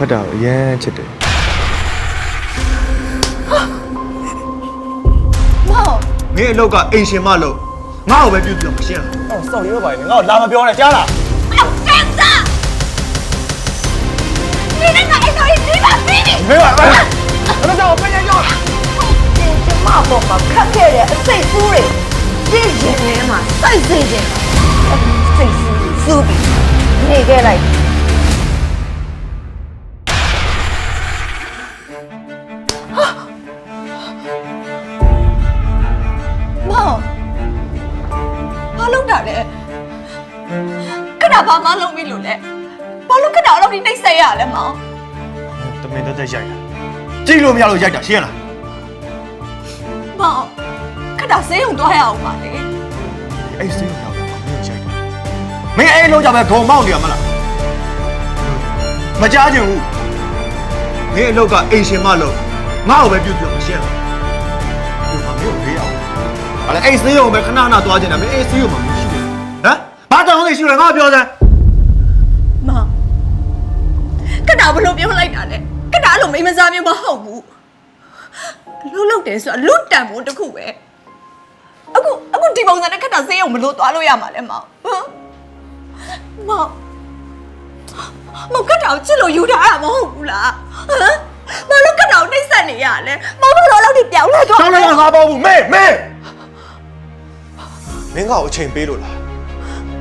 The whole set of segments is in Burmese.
ခတ်တာကိုအရန်ချစ်တယ် မောင် မင်းအလောက်ကအိမ်ရှင်မလို့ငါ့ကိုပဲပြုတ်ပြီးတော့မရှင်းလား ဆောက်လေးပါနေငါ့ကိုလာမပြောနဲ့ကြားလား ကန်စာဒီနေ့ကအဲ့တော့ဒီမှာပြီးပြီ မေးပါအဲ့တော့ကြောက်ပြန်ရောက် ကျမပေါ်မှာခတ်ခဲ့တဲ့အစိတ်ကူးတွေပြည့်ရင်ထဲမှာစိုက်စေခြင်းစိတ်ကူးစူးပြီးနေခဲ့လိုက်မောင်ဘာလုပ်တာလဲခဏဘာမှလုပ်မိလို့လဲဘာလို့ခဏတော့ဒီနှိမ့်ဆက်ရလဲမောင် တမင်တက်ရိုက်တာကြည့်လို့မရလို့ရိုက်တာရှင်းလား မောင်ခဏဆေးရုံသွားရအောင်ပါလေ အဲ့စိတ်ရောက်တာမင်းရိုက်တာမင်းအဲ့လုံးကြပဲဂုံမောက်နေရမလားမကြားချင်ဘူး မင်းအလောက်ကအိမ်ရှင်မလို့ငါ့ကိုပဲပြုတ်ပြီးတော့မရှင်းလားဒီမှာမင်းကိုဖေးအောင်ဟာလေအိမ်ဆေးရုံပဲခဏခဏသွားချင်တာမင်းအိမ်ဆေးရုံမှာမရှိဘူးဟမ်ဘာတောင်းနေရှိလဲငါ့ကိုပြောစမ်း မောင်ခဏဘလို့ပြောလိုက်တာလဲခဏလို့မိမစားမျိုးမဟုတ်ဘူးလှုပ်လှုပ်တယ်ဆိုတာလွတ်တန်ဖို့တခုပဲအခုဒီပုံစံနဲ့ခဏဆေးရုံမလို့သွားလို့ရမှာလဲမောင်ဟမ်မောင်ခဏကိုချစ်လို့ယူထားတာမဟုတ်ဘူးလားဟမ်ဘာလို့ခဏကိုနှိမ့်ဆက်နေရလဲမောင်ဘလို့လောက်ဒီပြောင်းလဲသွား တောင်းလိုက်ငါပေါ့ဘူးမေးမင်းငါ့ကိုအချိန်ပေးလို့လား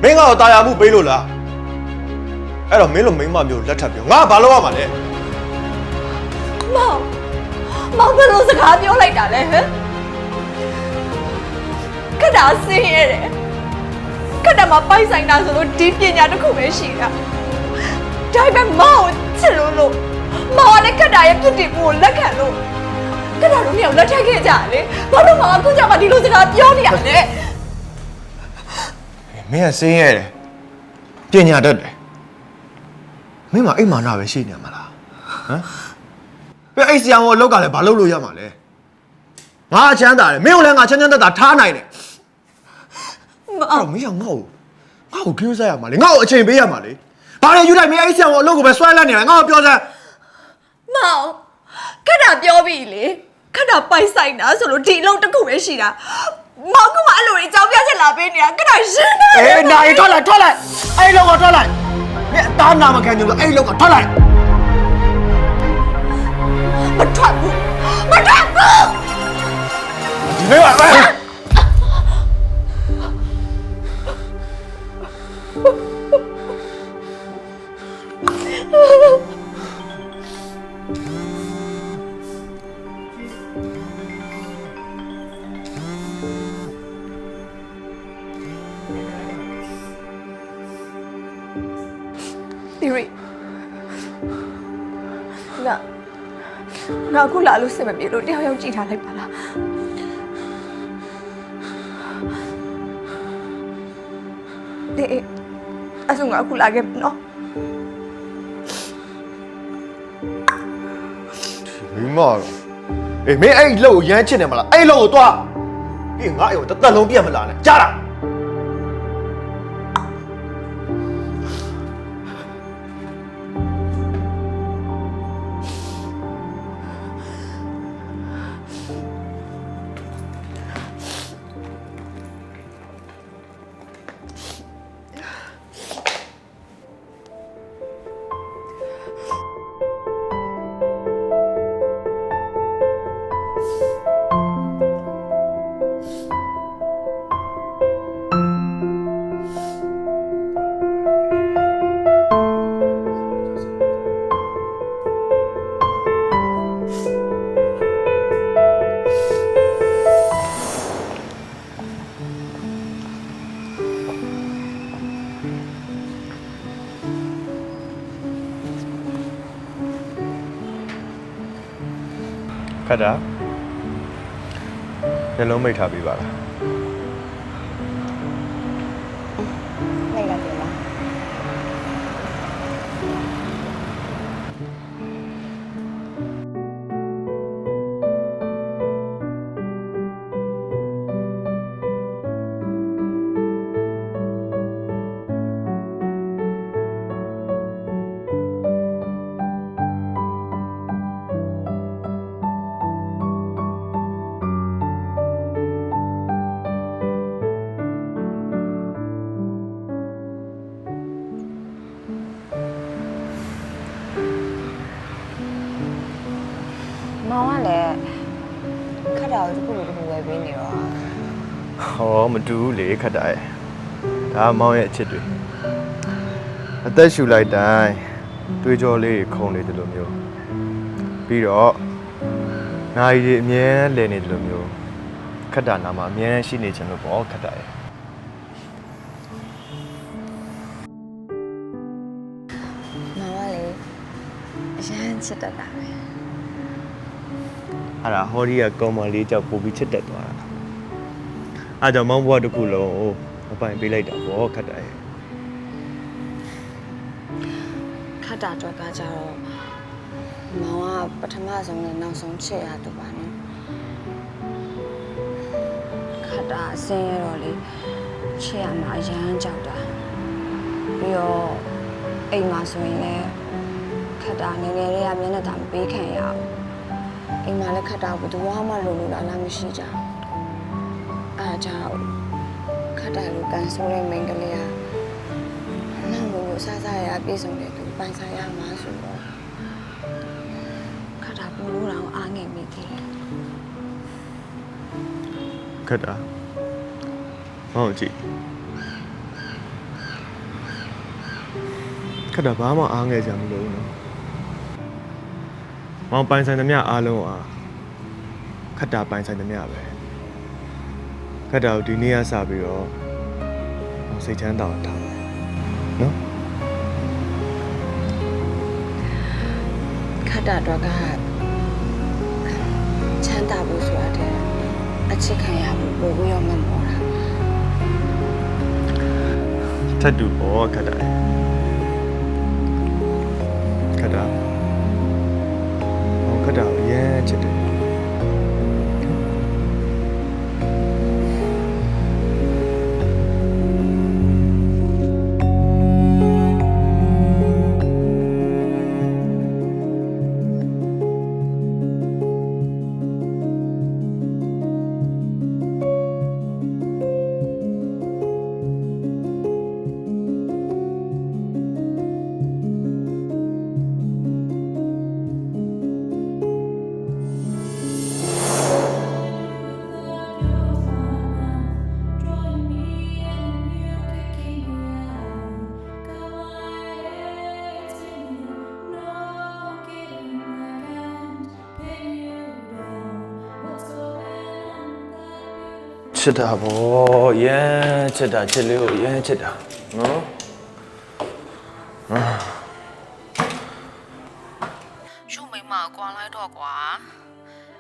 မင်းငါ့ကိုတာယာမှုပေးလို့လားအဲ့တော့မင်းလိုမိန်းမမျိုးလက်ထပ်ပြောငါဘာလုပ်ရမှာလဲ မောင်ဘယ်လိုစကားပြောလိုက်တာလဲဟမ်ခဏဆင်းရဲတယ်ခဏမှာပိုက်ဆိုင်တာဆိုလို့ဒီပညာတစ်ခုပဲရှိတာဒါပေမဲ့မောင်ချစ်လို့မောင်ကလည်းခဏရဲ့ပြစ်တင်မှုကိုလက်ခံလို့ခဏတို့မြောက်လက်ထပ်ခဲ့ကြတယ်ဘာလို့မောင်အခုကျမှဒီလိုစကားပြောနေရလဲ မင်းကစင်းရဲတယ်ပညာတတ်တယ်မင်းမအိမ်မာနပဲရှိနေမှာလားဟမ်ပြအိမ်ဆရာဝန်အလုပ်ကလည်းဘာလုပ်လို့ရမှာလဲငါအချမ်းသာတယ်မင်းကိုလည်းငါချမ်းချမ်းသာသာထားနိုင်တယ် မော အဲ့ င် တော့မင်းကငါ့ကိုကြိုးစားရမှာလေငါ့ကိုအချိန်ပေးရမှာလေဘာလဲယူလိုက်မင်းအိမ်ဆရာဝန်အလုပ်ကိုပဲဆွဲလိုက်နေတယ်ငါ့ကိုပြောစမ်း မောင်ခဏပြောပြီလေခဏပိုက်ဆိုင်တာဆိုလို့ဒီအလုပ်တစ်ခုပဲရှိတာမောင်ကမှအဲ့လိုအကြောင်းပြချက်လာပေးနေတာခဏရှင်းနေ အေးနိုင်ထွက်လိုက်အဲ့လောက်ကထွက်လိုက်မင်းအသားနာမခံကြဘူးအဲ့လောက်ကထွက်လိုက် မထွက်ဘူး ဒီနေ့ပါပဲဒီရီငါအခုလာလို့စင်မပြေလို့တယောက်ယောက်ကြည့်ထားလိုက်ပါလားဒီအဆုံငါအခုလာခဲ့နော် မိမတော့အေးမင်းအဲ့လောက်ကိုရမ်းချစ်နေမလားအဲ့လောက်ကိုသွားအေးငါအဲ့ကိုတစ်သက်လုံးပြတ်မလာနဲ့ကြားလားခက်တာနှလုံးမိတ်ထားပြီးပါလား တာကိုတစ်ခုဝယ်ပေးနေတော့ ဟောမတူဘူးလေခက်တာရဲ့ဒါမောင်ရဲ့အချစ်တွေအသက်ရှူလိုက်တိုင်းတွေးကြောလေးခုံနေတယ်လို့မျိုးပြီးတော့နိုင်ရီအမြဲလည်နေတယ်လို့မျိုးခက်တာနာမှာအမြဲရှိနေချင်လို့ပေါ့ခက်တာရဲ့ မောင်ကလေအရန်ချစ်တတ်တာပဲ အဲ့ဒါဟောဒီကကောင်မလေးကြောက်ပို့ပြီးချစ်တက်သွားတာအဲ့ကြောင့်မောင်ဘွားတစ်ခုလုံးကိုအပိုင်ပေးလိုက်တာပေါ့ခက်တာရဲ့ ခတ်တာအတွက်ကကြတော့မောင်ကပထမဆုံးနဲ့နောက်ဆုံးချစ်ရတူပါနော်ခတ်တာအစင်းရတော့လေချစ်ရမှာအရန်ကြောက်တာပြီးတော့အိမ်မှာဆိုရင်လည်းခတ်တာငယ်ငယ်လေးကမျက်နှာသာမပေးခံရအောင်အိမ်မှာလည်းခတ်တာဘယ်သူမှလိုလားမရှိကြဘူးအားကြောင့်ခတ်တာလိုကန်ဆိုးတဲ့မိန်းကလေးကနောက်လို့စားရပြေဆုံးတဲ့သူပိုင်ဆိုင်ရမှာဆိုတော့ခတ်တာပူလို့တော့အားငယ်မိသေးတယ် ခက်တာဟုတ်ကြည့်ခက်တာဘာမှအားငယ်ကြမလို့နော်မောင်ပိုင်ဆိုင်သမျှအားလုံးအားခက်တာပိုင်ဆိုင်သမျှပဲခက်တာကိုဒီနေ့ကစပြီးတော့စိတ်ချမ်းသာအောင်ထားမယ်နော် ခတ်တာတော့ကချမ်းသာဖို့ဆိုတာတဲ့အချစ်ခံရဖို့ပို့ပြီးတော့မမောတာ ထပ်တူပေါ့ခက်တာခက်တာဟောခက်တာကိုအရင်ချစ်တယ် ချစ်တာဗောရမ်းချစ်တာချစ်လေးကိုရမ်းချစ်တာနော် ရှုံမိမကွာလိုက်တော့ကွာ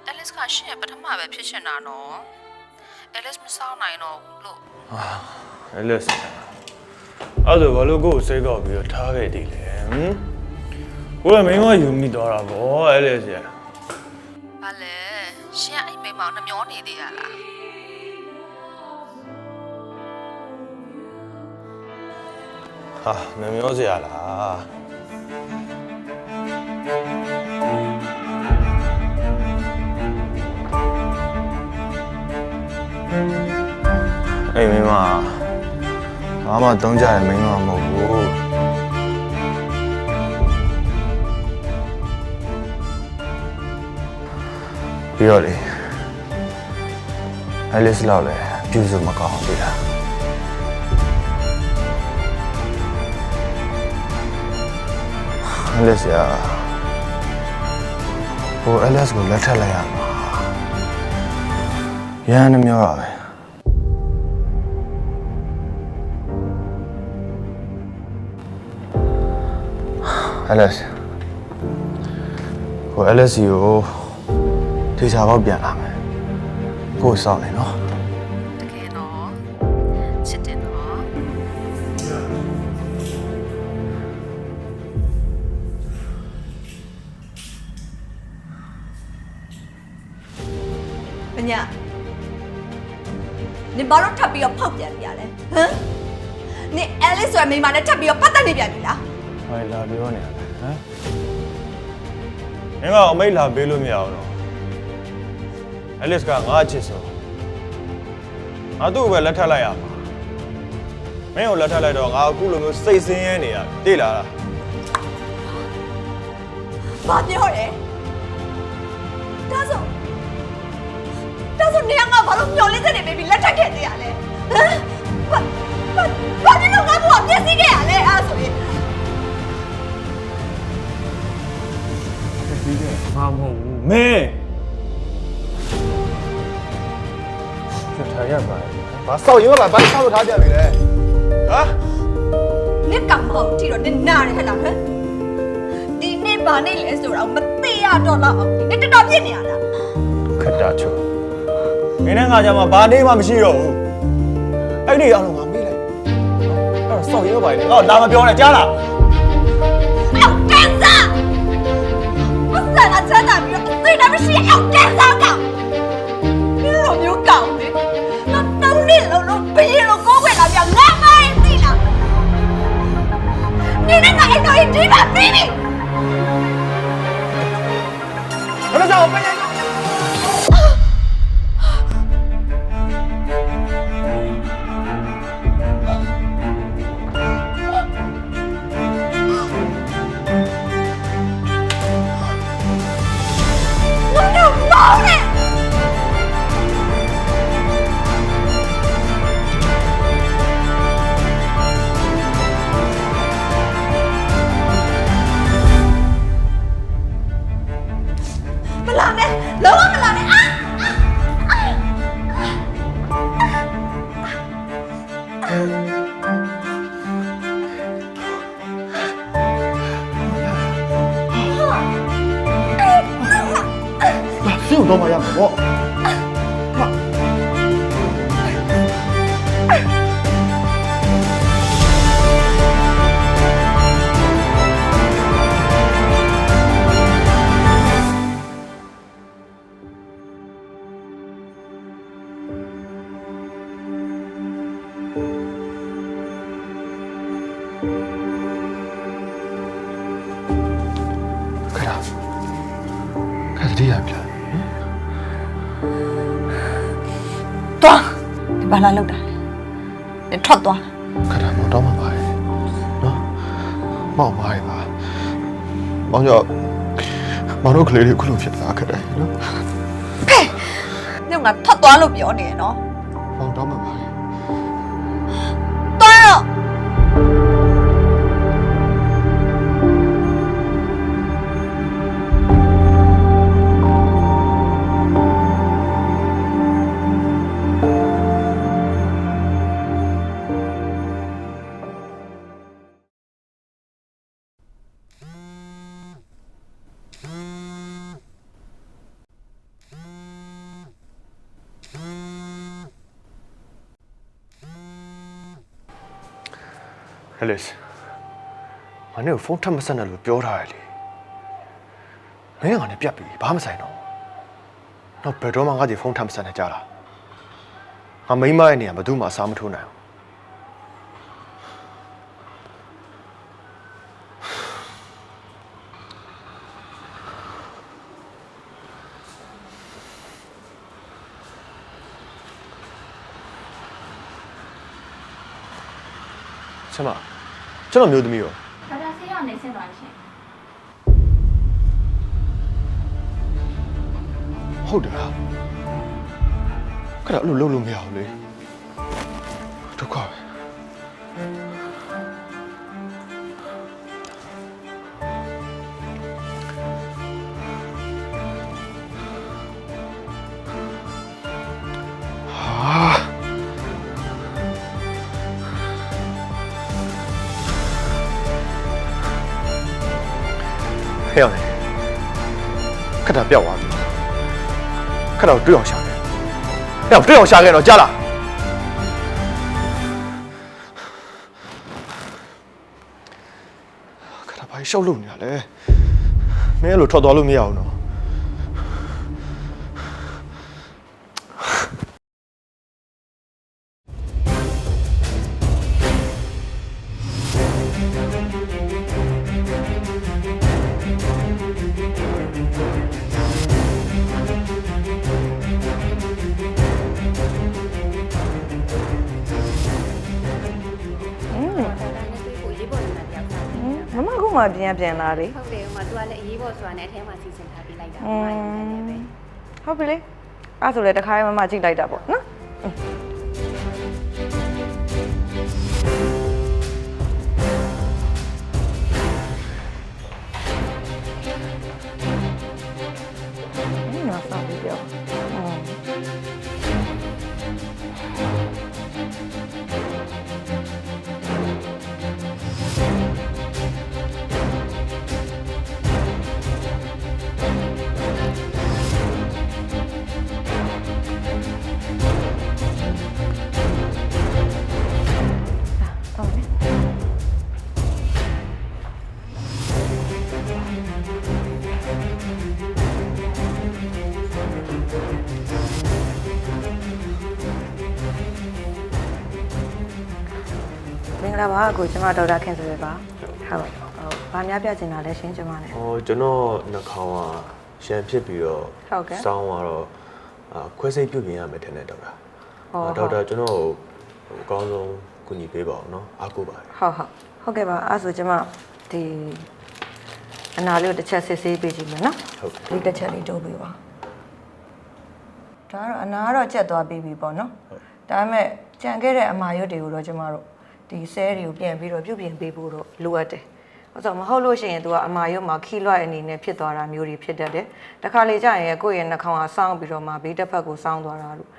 အဲလစ်ကရှင့်ပထမပဲဖြစ်ချင်တာနော်အဲလစ်မဆောင်းနိုင်တော့ဘူးလို့ အဲ့လက်စအဲ့ဒါဘာလို့ကိုယ်စိတ်ကောက်ပြီးတော့ထားခဲ့သေးလဲဟမ်ကိုယ်ကမင်းမယူမိသွားတာဗောအဲ့လက်စရ ဘာလဲရှင့်အဲ့မိမနှမျောနေသေးရလား ဟာမမျောစရာလားအေးမင်းမဘာမှတုံးကြရမင်းမမဟုတ်ဘူးပြီးတော့လေအဲလစ်လောက်လေပြုစုမကောင်းဘူးလားAlice 呀，我 Alice ကိုလက်ထပ်လိုက်ရမှာရန်နှမျောပါပဲAlice ကို Alice ကိုဒေချာပေါက်ပြန်လာမယ်ကိုစောင့်နေနော် တကယ်တော့ချစ်တယ်နော် ။ည။နင်ဘာလို့ထပ်ပြီးတော့ဖောက်ပြန်ပြလဲ။ဟမ်။နင်အဲလစ်ဆိုတဲ့မိန်းမနဲ့ထပ်ပြီးတော့ပတ်သက်နေပြန်ပြီလား ဟိုလာပြောနေရလဲဟမ်မင်းကအမိတ်လာပေးလို့မရအောင်တော့ Alice ကငါ့ချစ်ဆိုငါသူ့ကိုပဲလက်ထပ်လိုက်ရမှာမင်းကိုလက်ထပ်လိုက်တော့ငါအခုလိုမျိုးစိတ်ဆင်းရဲနေရတိလား ။ဘာပြောလဲ။ဒါဆို ဒါဆိုနေရာငါဘာလို့မျောလင်းချက်နေပြီလက်ထက်ခဲ့သေးရလဲဟမ်ဘာဖြစ်လို့ငါ့ဘဝပြည့်စည်ခဲ့ရလဲအဲ့ဆိုရင် ငါမဟုတ်ဘူးမင်းဆက်ထားရပါဘာစောက်ရင်ကဘာဆောက်ထားကြပြီလဲဟမ် နစ်ကမဟုတ်တီတော့နင်နာတယ်ဟဲ့လားဟမ်ဒီနေ့ဘာနေ့လဲဆိုတော့မသိရတော့လောက်အောင်ဒီနေ့တော်တော်ပြစ်နေရတာ ခက်တာချုံမင်းနဲ့ငါကြမှာဘာနေမှမရှိတော့ဘူးအဲ့ဒီအလုံးငါမေးလိုက်အဲ့တော့စောက်ရင်ကဘာလဲငါလာမပြောနဲ့ကြားလား အော်ကန်ဆာမဆန်အချမ်းသာပြီးတော့သိတယ်မရှိအော်ကန်ဆာကောင်ဒီလိုမျိုးကောင်လေတော့တောင်းနေလို့ဘယ်လိုကိုယ်ခွေလာပြငါမရင်သိလားနေနဲ့ငါအဲ့တော့ဒီမှာပြီးပြီ ဘယ်လိုကြောက်ပြန်လဲမလာနဲ့လုံးဝမလာနဲ့အာပြုတ်တော့မှရမှာပေါ့ခက်တာခက်တည်းရပြီလား သွားဘာလာလောက်တာလဲထွက်သွား ခက်တာမောင်တော့မှပါတယ်နော်မောင်ပါရပါမောင်ကြောင့်မောင်တို့ကလေးတွေခုလိုဖြစ်တာခက်တယ်နော် ဖဲညငါထွက်သွားလို့ပြောနေရနော် မောင်တော့မှပါတယ် သွားတော့ ဟဲ့လေငါနဲ့ဖုန်းထပ်မဆက်နဲ့လို့ပြောထားရလေမင်းကငါနဲ့ပြတ်ပြီဘာမှမဆိုင်တော့တော့ဘယ်တော့မှငါ့ဒီဖုန်းထပ်မဆက်နဲ့ကြားလားငါမိမရဲ့နေရာဘယ်သူမှအစားမထိုးနိုင်ဘူးဆမကျွန်တော်မျိုးသမီးရော ဒါဒါဆေးရောက်နေဆင်းသွားရှင် ဟုတ်တယ်လားခက်တာအဲ့လိုလုပ်လို့မရဘူးလေဒုက္ခပဲဟဲ့ရတယ်ခက်တာပြောက်သွားပြီခက်တော့တွေ့အောင်ရှာခဲ့ဟဲ့တွေ့အောင်ရှာခဲ့တော့ကြားလားခက်တာဘာရှောက်လို့နေတာလဲမင်းအဲ့လိုထွက်သွားလို့မရအောင်နော်မမကမှပြန်လာလေ ဟုတ်တယ်ဟိုမှာ तू ကလည်းအရေးပေါ်ဆိုတာနဲ့အထဲမှာစီစဉ်ထားပေးလိုက်တာ ဟုတ်ပြီလေ အဲ့ဆိုလေတခါမှမကြည့်လိုက်တာပေါ့နော်နော်ဆောက်ပြီးပြောမင်္ဂလာပါအကိုကျမဒေါက်တာခင်ဆိုရပါဟုတ်ဘာများပြချင်တာလဲရှင်းကျမနဲ့ ဟိုကျွန်တော်နှာခေါင်းကရှမ်းဖြစ်ပြီးတော့ ဟုတ်ကဲ့ စောင်းကတော့ခွဲစိတ်ပြုတ်ပြင်ရမယ်ထင်တယ်ဒေါက်တာ ဟုတ် ဒေါက်တာကျွန်တော်အကောင်းဆုံးကူညီပေးပါအောင်နော်အားကိုးပါတယ် ဟုတ်ကဲ့ပါအဲ့ဆိုကျမဒီအနာလေးကိုတစ်ချက်စစ်ဆေးပေးကြည့်မယ်နော် ဟုတ်ကဲ့ ဒီတစ်ချက်လေးတိုးပေးပါဒါကတော့အနာကတော့ကျက်သွားပြီးပြီပေါ့နော်ဒါပေမဲ့ကြံခဲ့တဲ့အမာရွတ်တွေကိုတော့ကျမတို့ဒီဆဲတွေကိုပြန်ပြီးတော့ပြုတ်ပြင်ပေးဖို့တော့လိုအပ်တယ်အဲ့ဆိုမဟုတ်လို့ရှိရင် तू ကအမာရွတ်မှာခီးလွှတ်အနေနဲ့ဖြစ်သွားတာမျိုးတွေဖြစ်တတ်တယ်တခါလေကြာရင်ကိုယ့်ရဲ့နှာခေါင်းကစောင်းပြီးတော့မှဘေးတစ်ဖက်ကိုစောင်းသွားတာလို့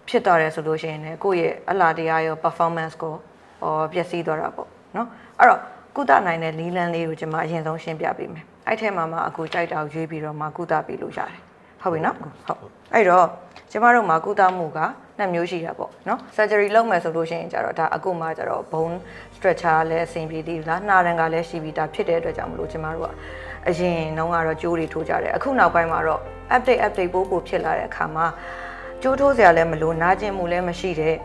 ဖြစ်သွားတယ်ဆိုလို့ရှိရင်လည်းကိုယ့်ရဲ့အလားတရားရော performance ကိုပျက်စီးသွားတာပေါ့နော်အဲ့တော့ကုသနိုင်တဲ့လီလန်းလေးကိုကျွန်မအရင်ဆုံးရှင်းပြပေးမယ်အဲ့ထဲမှာမှအကူကြိုက်တာကိုရွေးပြီးတော့မှကုသပေးလို့ရတယ်ဟုတ်ပြီနော်ဟုတ်အဲ့တော့ကျမတို့မှာကုသမှုကနှစ်မျိုးရှိတာပေါ့နော် surgery လုပ်မယ်ဆိုလို့ရှိရင်ကျတော့ဒါအခုမှကျတော့ bone structure လည်းအဆင်ပြေသေးလားနှာရံကလည်းရှိပြီးသားဖြစ်တဲ့အတွက်ကြောင့်မလို့ကျမတို့ကအရင်တုန်းကတော့ကြိုးတွေထိုးကြတယ်အခုနောက်ပိုင်းမှာတော့ update ပို့ဖြစ်လာတဲ့အခါမှာကြိုးထိုးစရာလည်းမလိုနာကျင်မှုလည်းမရှိတဲ့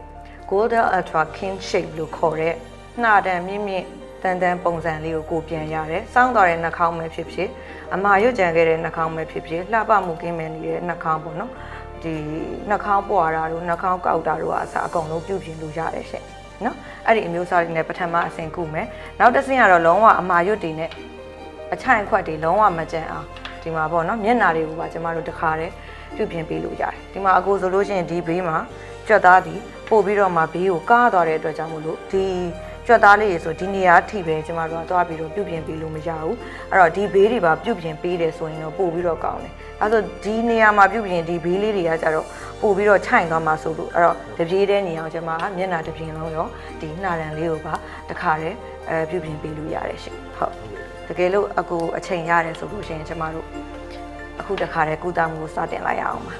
golden ultra king shape လို့ခေါ်တဲ့နှာတံမြင့်မြင့်တန်တန်ပုံစံလေးကိုပြန်ရတယ်စောင်းသွားတဲ့နှာခေါင်းပဲဖြစ်ဖြစ်အမာရွတ်ကြံခဲ့တဲ့နှာခေါင်းပဲဖြစ်ဖြစ်လှပမှုကင်းမဲ့နေတဲ့နှာခေါင်းပေါ့နော်ဒီနှာခေါင်းပွာတာတို့နှာခေါင်းကောက်တာတို့အစားအကုန်လုံးပြုပြင်လို့ရတယ်ရှင့်နော်အဲ့ဒီအမျိုးအစားတွေနဲ့ပထမအဆင့်ကုမယ်နောက်တစ်ဆင့်ကတော့လုံးဝအမာရွတ်တွေနဲ့အချိုင်အခွက်တွေလုံးဝမကြမ်းအောင်ဒီမှာပေါ့နော်မျက်နှာတွေကိုပါကျမတို့တခါတည်းပြုပြင်ပေးလို့ရတယ်ဒီမှာအကိုဆိုလို့ရှိရင်ဒီဘေးမှာကြွက်သားဒီပို့ပြီးတော့မှဘေးကိုကားသွားတဲ့အတွက်ကြောင့်မို့လို့ဒီကြွက်သားလေးရေဆိုဒီနေရာထိပဲကျမတို့ကသွားပြီးတော့ပြုပြင်ပေးလို့မရဘူးအဲ့တော့ဒီဘေးတွေပါပြုပြင်ပေးတယ်ဆိုရင်တော့ပို့ပြီးတော့ကောင်းတယ်အဲ့ဆိုဒီနေရာမှာပြုပြင်ဒီဘေးလေးတွေကကျတော့ပို့ပြီးတော့ခြိုင်သွားမှာဆိုလို့အဲ့တော့တပြေးတဲ့နေအောင်ကျမကမျက်နှာတစ်ပြင်လုံးရောဒီနှာရံလေးကိုပါတခါတည်းပြုပြင်ပေးလို့ရတယ်ရှင်ဟုတ်တကယ်လို့အကူအချိန်ရတယ်ဆိုလို့ရှိရင်ကျမတို့အခုတခါတည်းကုသမှုကိုစတင်လိုက်ရအောင်ပါ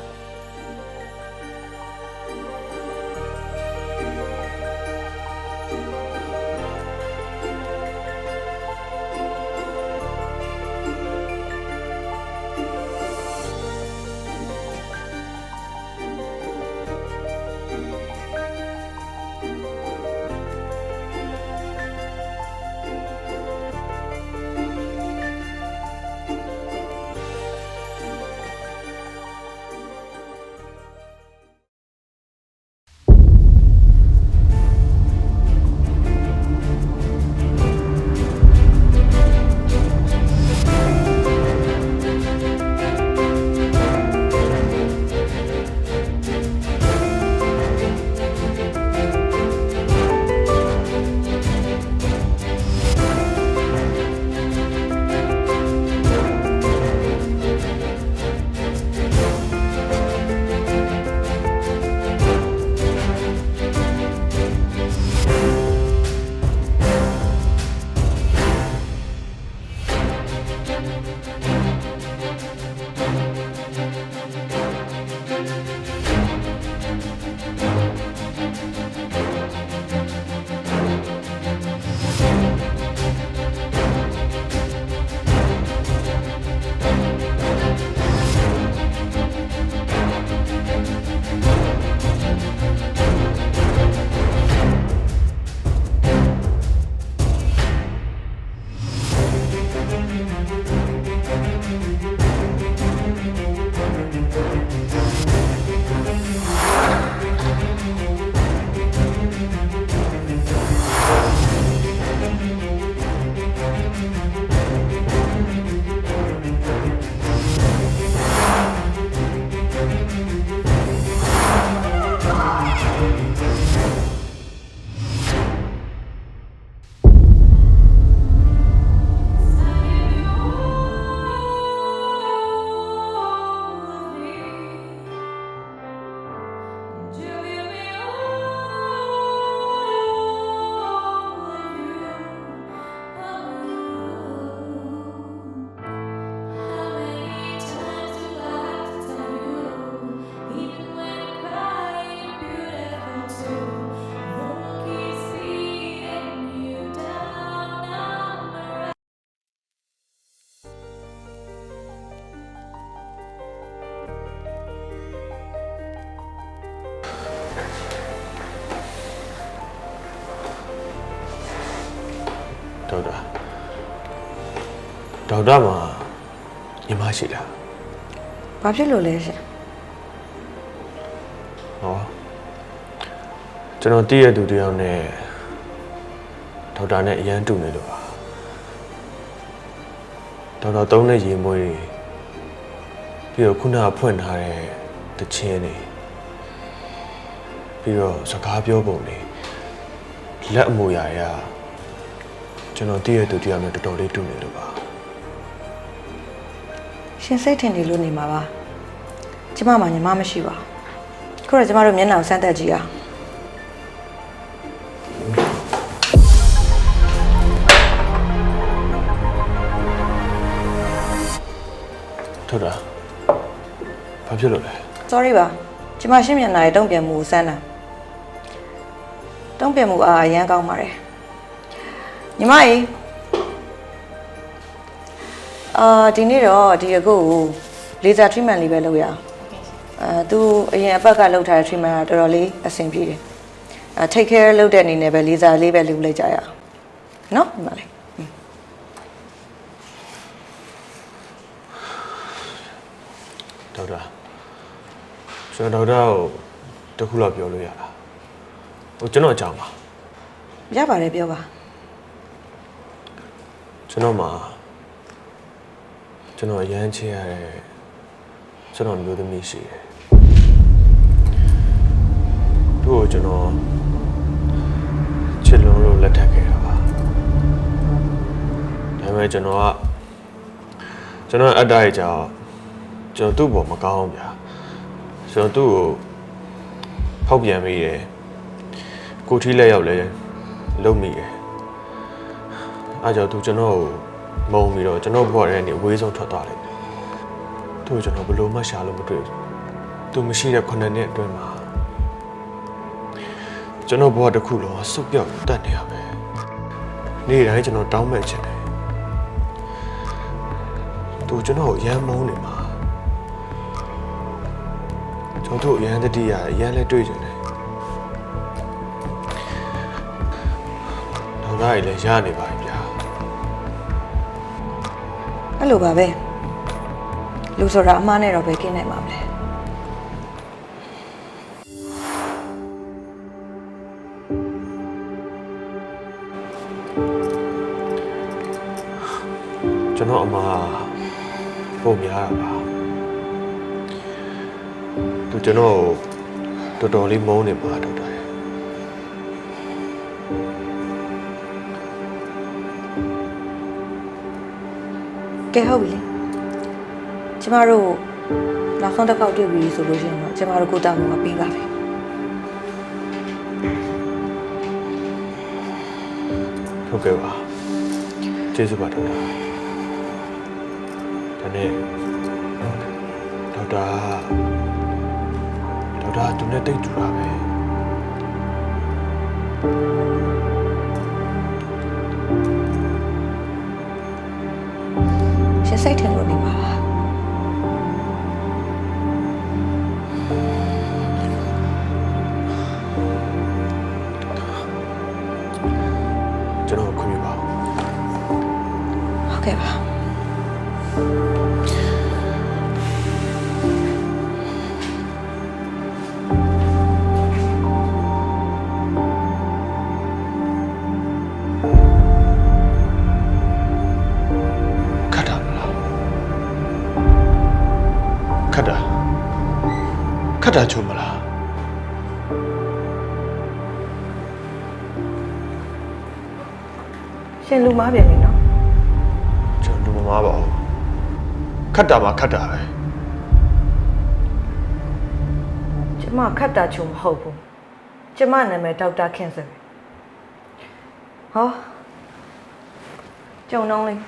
ဒေါက်တာမှာညီမရှိလား ဘာဖြစ်လို့လဲရှင် ဟောကျွန်တော်တည့်ရသူတယောက်နဲ့ဒေါက်တာနဲ့အရန်တူနေလို့ပါဒေါက်တာသုံးတဲ့ရေမွေးတွေပြီးတော့ခုနကဖွင့်ထားတဲ့တခြင်းတွေပြီးတော့စကားပြောပုံတွေလက်အမူအရာရကျွန်တော်တည့်ရသူတယောက်နဲ့တော်တော်လေးတူနေလို့ပါ ရှင်စိတ်ထင်နေလို့နေမှာပါကျမမှညီမမရှိပါခုတော့ကျမတို့မျက်နှာကိုစမ်းသပ်ကြည့်အောင် ထောက်တာဘာဖြစ်လို့လဲ sorry ပါကျမရှင်းမျက်နှာရဲ့တုံ့ပြန်မှုကိုစမ်းတာတုံ့ပြန်မှုအားအရန်ကောင်းပါတယ်ညီမကြီးဒီနေ့တော့ဒီအခုကို laser treatment လေးပဲလုပ်ရအောင်သူအရင်အပတ်ကလုပ်ထားတဲ့ treatment ကတော်တော်လေးအဆင်ပြေတယ်take care လုပ်တဲ့အနေနဲ့ပဲ laser လေးပဲလုပ်လိုက်ကြရအောင်နော်ညီမလေး ဒေါက်တာကျွန်တော်ဒေါက်တာကိုတခုလောက်ပြောလို့ရလားဟိုကျွန်တော်အကြောင်းပါ ရပါတယ်ပြောပါ ကျွန်တော်မှာကျွန်တော်အရန်ချစ်ရတဲ့ကျွန်တော်မျိုးသမီးရှိတယ်သူ့ကိုကျွန်တော်ချစ်လုံးလို့လက်ထပ်ခဲ့တာပါဒါပေမဲ့ကျွန်တော်အတ္တရဲ့ကြောင့်ကျွန်တော်သူ့ဘောမကောင်းဗျာကျွန်တော်သူ့ကိုဖောက်ပြန်မိတယ်ကိုထီးလက်ရောက်လဲလုံမိတယ်အားကြောင့်သူကျွန်တော်ကိုမုံပြီးတော့ကျွန်တော်ဘဝထဲကနေဝေးဆုံးထွက်သွားလိုက်တယ်သူ့ကိုကျွန်တော်ဘယ်လိုမှရှာလို့မတွေ့ဘူးသူမရှိတဲ့9နှစ်အတွင်းမှာကျွန်တော်ဘဝတစ်ခုလုံးဆုတ်ပြောက်တတ်နေရပဲနေ့တိုင်းကျွန်တော်တောင်းမဲ့ချင်တယ်သူကျွန်တော်ကိုရမ်းမုန်းနေမှာကျွန်တော်ရမ်းတတိယရမ်းလဲတွေ့ကြတယ်တော့လည်းရနေပါပြီဗျာ အဲ့လိုပါပဲလူဆိုတာအမှားနဲ့တော့ပဲกินနိုင်မှာမလဲ ကျွန်တော်အမပုံများတာပါသူကျွန်တော်တော်တော်လေးမုန်းနေမှာတော့တယ် ကဲဟုတ်ပြီလေကျမတို့နောက်ဆုံးတစ်ခေါက်တွေ့ပြီဆိုလို့ရှိရင်တော့ကျမတို့ကိုတောင်းမှာပြီးပါပြီ ဟုတ်ကဲ့ပါကျေးဇူးပါဒေါက်တာဒါနဲ့ဒေါက်တာသူနဲ့တိတ်တူတာပဲ ရှင်စိတ်ထင်လို့နေပါလား ကျွန်တော်ခွင့်ပြုပါဦး ဟုတ်ကဲ့ပါ ခတ်တာမလားခတ်တာချုံမလား ရှင်လူမားပြန်ပြီနော် ကျွန်တော်မမားပါဘူးခတ်တာမှခတ်တာပဲ ကျမခတ်တာချုံမဟုတ်ဘူးကျမနာမည်ဒေါက်တာခင်စင်ဟောကျုံနှုံးလေး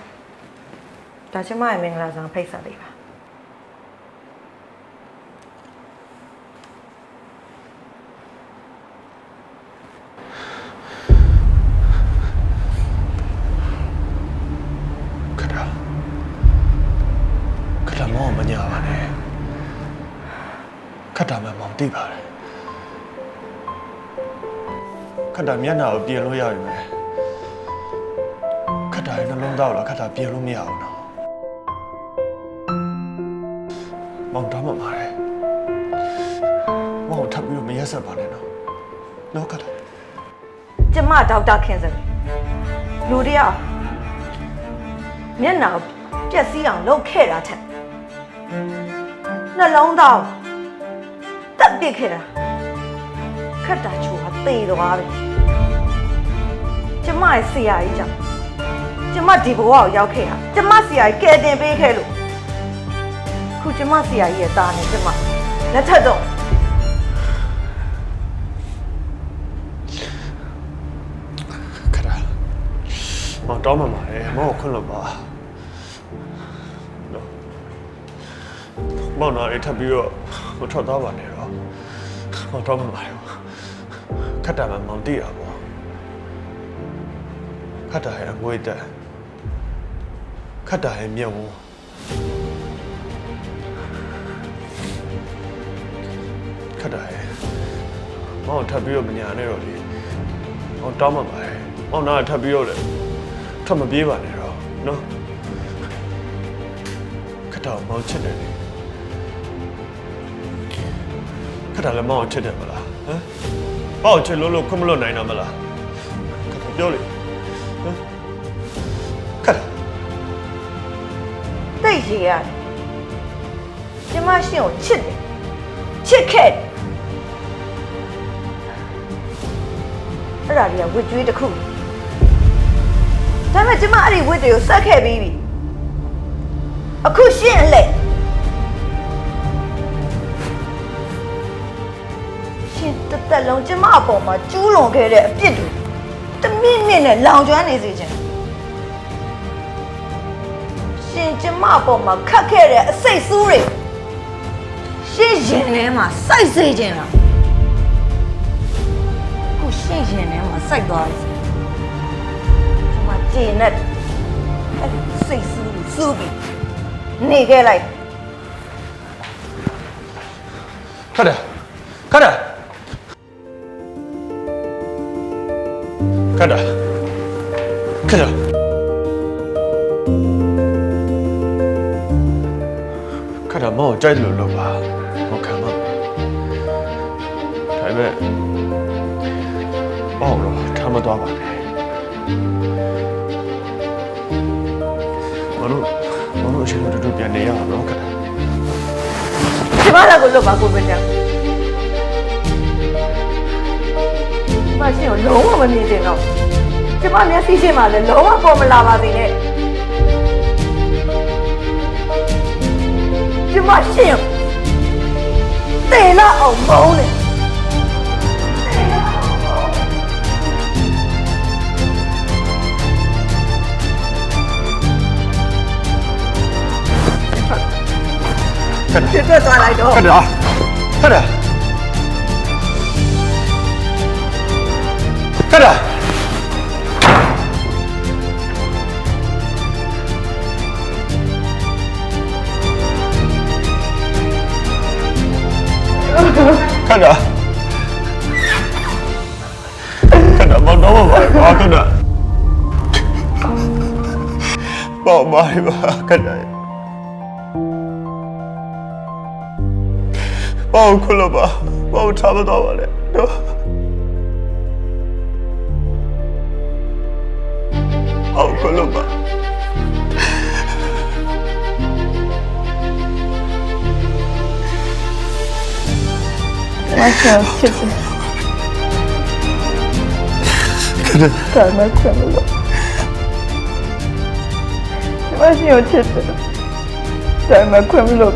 ဒါကျမရဲ့မင်္ဂလာဆောင်ဖိတ်ဆက်လေးပါ ခတ်တာမောင်မညာပါနဲ့ခတ်တာမှမောင်သိပါတယ်ခတ်တာမျက်နှာကိုပြင်လို့ရပြီမယ် တ်တာရဲ့နှလုံးသားကိုလည်းခတ်တာပြင်လို့မရဘူးနော်မောင်တောင်းမှပါတယ်မောင်ထပ်ပြီးတော့မရက်ဆက်ပါနဲ့နော်ခတ်တာ ကျမဒေါက်တာခင်စံလူတယောက်မျက်နှာပြက်စီးအောင်လုပ်ခဲ့တာထက်နှလုံးသားတက်ပစ်ခဲ့တာခက်တာချိုးကသေသွားပြီကျမရဲ့ဆရာကြီးကြောင့်ကျမဒီဘဝကိုရောက်ခဲ့တာကျမဆရာကြီးကယ်တင်ပေးခဲ့လို့ခုကျမဆရာကြီးရဲ့သားနဲ့ကျမလက်ထက်တော့ ခတ်တာမောင်တောင်းမှပါတယ်မောင်ကိုခွင့်လို့ပါနော်မောင်နာရထပ်ပြီးတော့မထွက်သွားပါနဲ့တော့မောင်တောင်းမှပါတယ်ခတ်တာမှမောင်သိတာပေါ့ခတ်တာရဲ့အမွေးတက်ခတ်တာရဲ့မျက်ဝန်းခတ်တာရဲ့မောင်ထပ်ပြီးတော့မညာနဲ့တော့လေမောင်တောင်းမှပါတယ်မောင်နာထပ်ပြီးတော့လေထပ်မပြေးပါနဲ့တော့နော်ခတ်တာမောင်ချစ်တယ်လေခတ်တာလည်းမောင်ကိုချစ်တယ်မလားဟမ်မောင်ကိုချစ်လို့ခွင့်မလွတ်နိုင်တာမလားခတ်တာပြောလေဟမ်ခတ်တာ တိတ်ရေရတယ်ကျမရှင်ကိုချစ်တယ်ချစ်ခဲ့တယ်အဲ့ဒါကြီးကဝစ်ကြွေးတစ်ခုဒါပေမဲ့ကျမအဲ့ဒီဝစ်တွေကိုစက်ခဲ့ပြီးပြီအခုရှင်အလက်ရှင်တစ်သက်လုံးကျမအပေါ်မှာကျူးလွန်ခဲ့တဲ့အပြစ်တွေတစ်မိနစ်နဲ့လောင်ကျွမ်းနေစေချင်ရှင်ကျမအပေါ်မှာခတ်ခဲ့တဲ့အစိတ်ဆူးတွေရှင်ရင်ထဲမှာစိုက်စေချင်လားခုရှင်ရင်ထဲမှာစိုက်သွားပြီကျမကျေနပ်အဲ့ဒီစိတ်ဆူးကိုစူးပြီးနေခဲ့လိုက် ခတ်တာခတ်တာခတ်တာခတ်တာခတ်တာမောင်ကိုကြိုက်တယ်လို့လုပ်ပါမောင်ခံပါဒါပေမဲ့မောင်တော့ထားမသွားပါနဲ့မောင်တို့အရှင်တို့ပြန်နေရအောင်နော်ခတ်တာ ကျမလည်းကိုလွတ်ပါကိုပဲကြောက်ကျမရှင်ကိုလုံးဝမမြင်ချင်တော့ကျမမျက်စိရှင်းမှာလည်းလုံးဝပေါ်မလာပါစေနဲ့ကျမရှင်တေလာအောင်မုန်းနေဖြစ်သွားလိုက်တော့ ခတ်တာခတ်တာခတ်တာခတ်တာမောင်တော့ဘာခတ်တာပေါ့ဘာခတ်တာပေါခွလို့ပါပေါထားမတော့ပါနဲ့နော်ပေါခွလို့ပါ မချစ်ချစ်တယ်မချစ်လို့ကျမရှင်ကိုချစ်တယ်ဒါမှခွင့်မလို့